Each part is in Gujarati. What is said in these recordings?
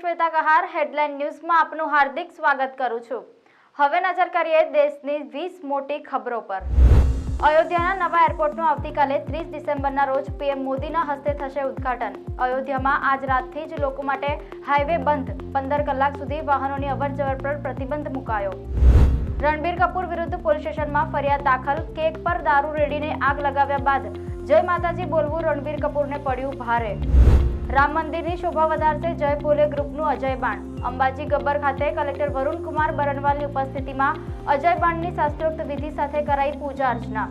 શ્વેતા કહાર હેડલાઇન ન્યૂઝમાં આપનું હાર્દિક સ્વાગત કરું છું। હવે નજર કરીએ દેશની 20 મોટી ખબરો પર। અયોધ્યાના નવા એરપોર્ટનું આવતીકાલે 30 ડિસેમ્બરના રોજ પીએમ મોદીના હસ્તે થશે ઉદ્ઘાટન। અયોધ્યામાં આજ રાતથી જ લોકો માટે હાઈવે બંધ, 15 કલાક સુધી વાહનોની અવરજવર પર પ્રતિબંધ મુકાયો। રણબીર કપૂર વિરુદ્ધ પોલીસ સ્ટેશનમાં ફરિયાદ દાખલ। કેક પર દારૂ રેડીને આગ લગાવ્યા બાદ જય માતાજી બોલવું રણબીર કપૂરને પડ્યું ભારે। રામ મંદિરની શોભા વધારશે જય ભોલે ગ્રુપનું અજય બાણ। અંબાજી ગબ્બર ખાતે કલેક્ટર વરુણ કુમાર બરનવાલની ઉપસ્થિતિમાં અજય બાણની શાસ્ત્રોક્ત વિધિ સાથે કરાઈ પૂજા અર્ચના।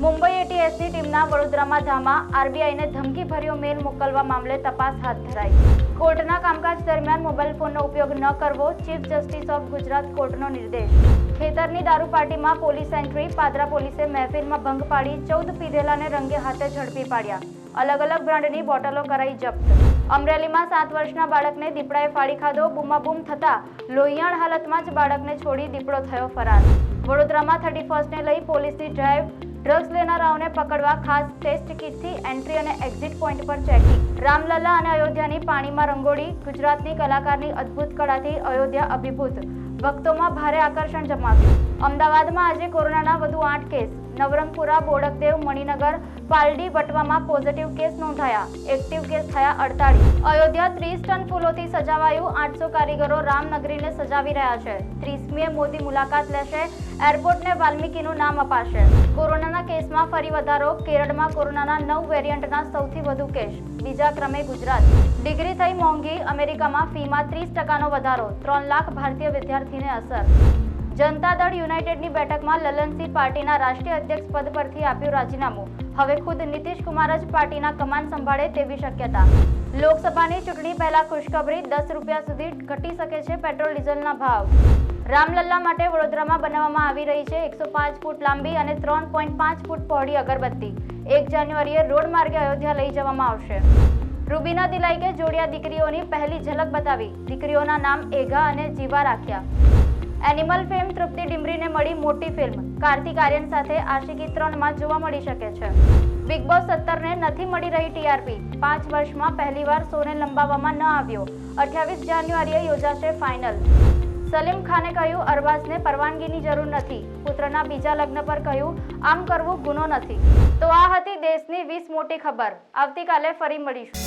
મુંબઈ એટીએસની ટીમના વડોદરામાં ધામા। આરબીઆઈને ધમકીભર્યો મેલ મોકલવા મામલે તપાસ હાથ ધરાઈ। કોર્ટના કામકાજ દરમિયાન મોબાઈલ ફોનનો ઉપયોગ ન કરવો, ચીફ જસ્ટિસ ઓફ ગુજરાત કોર્ટનો નિર્દેશ। ખેતરની દારૂ પાર્ટીમાં પોલીસ એન્ટ્રી। પાદરા પોલીસે મહેફિલમાં ભંગ પાડી 14 પીધેલાને રંગે હાથે ઝડપી પાડ્યા। અલગ અલગ બ્રાન્ડની બોટલો કરાઈ જપ્ત। અમરેલીમાં 7 વર્ષના બાળકને દીપડાએ ફાડી ખાધો। બૂમાબૂમ થતા લોહિયાણ હાલતમાં જ બાળકને છોડી દીપડો થયો ફરાર। વડોદરામાં 31st ને લઈ પોલીસની ડ્રાઈવ। ડ્રગ્સ લેનારાઓને પકડવા ખાસ ટેસ્ટ કિટથી એન્ટ્રી અને એક્ઝિટ પોઈન્ટ પર ચેકિંગ। રામલલ્લા અને અયોધ્યાની પાણીમાં રંગોળી। ગુજરાતની કલાકારની અદ્ભુત કળાથી અયોધ્યા અભિભૂત। ભક્તોમાં ભારે આકર્ષણ જમાવ્યું। અમદાવાદમાં આજે કોરોનાના વધુ 8 કેસ। નવરંગપુરા, બોડકદેવ, મણિનગર, પાલડી, વટવામાં પોઝિટિવ કેસ નોંધાયા। એક્ટિવ કેસ થયા 48। અયોધ્યા 30 ટન ફૂલોથી સજાવાયું। 800 કારીગરો રામનગરીને સજાવી રહ્યા છે। 30મીએ મોદી મુલાકાત લેશે। એરપોર્ટને વાલ્મીકીનું નામ અપાશે। કોરોનાના કેસમાં ફરી વધારો। કેરળમાં કોરોનાના 9 વેરિયન્ટના સૌથી વધુ કેસ। બીજા ક્રમે ગુજરાત। ડિગ્રી થઈ મોંઘી। અમેરિકામાં ફીમાં 30% વધારો। 3 લાખ ભારતીય વિદ્યાર્થીને અસર। જનતા દળ યુનાઇટેડની બેઠકમાં લલનસિંહ પાર્ટીના રાષ્ટ્રીય અધ્યક્ષ પદ પરથી આપ્યું રાજીનામું। હવે ખુદ નીતિશ કુમાર જ પાર્ટીના કમાન સંભાળે તેવી શક્યતા। લોકસભાની ચૂંટણી પહેલા ખુશખબરી। 10 રૂપિયા સુધી ઘટી શકે છે પેટ્રોલ ડીઝલના ભાવ। રામલલ્લા માટે વડોદરામાં બનાવવામાં આવી રહી છે 105 ફૂટ લાંબી અને 3.5 ફૂટ પહોળી અગરબત્તી। 1 જાન્યુઆરીએ રોડ માર્ગે અયોધ્યા લઈ જવામાં આવશે। રૂબીના દિલાઈકે જોડિયા દીકરીઓની પહેલી ઝલક બતાવી। દીકરીઓના નામ એઘા અને જીવા રાખ્યા। એનિમલ ફેમ તૃપ્તિ ડિમરીને મળી મોટી ફિલ્મ। કાર્તિક આર્યન સાથે આશિકી 3માં જોવા મળી શકે છે। બિગ બોસ 17ને નથી મળી રહી ટીઆરપી। 5 વર્ષમાં પહેલીવાર શોને લંબાવવામાં ન આવ્યો। 28 જાન્યુઆરીએ યોજાશે ફાઇનલ। સલીમ ખાને કહ્યું અરબાઝને પરવાનગીની જરૂર નથી। પુત્રના બીજા લગ્ન પર કહ્યું આમ કરવું ગુનો નથી। તો આ હતી દેશની 20 મોટી ખબર। આવતીકાલે ફરી મળીશું।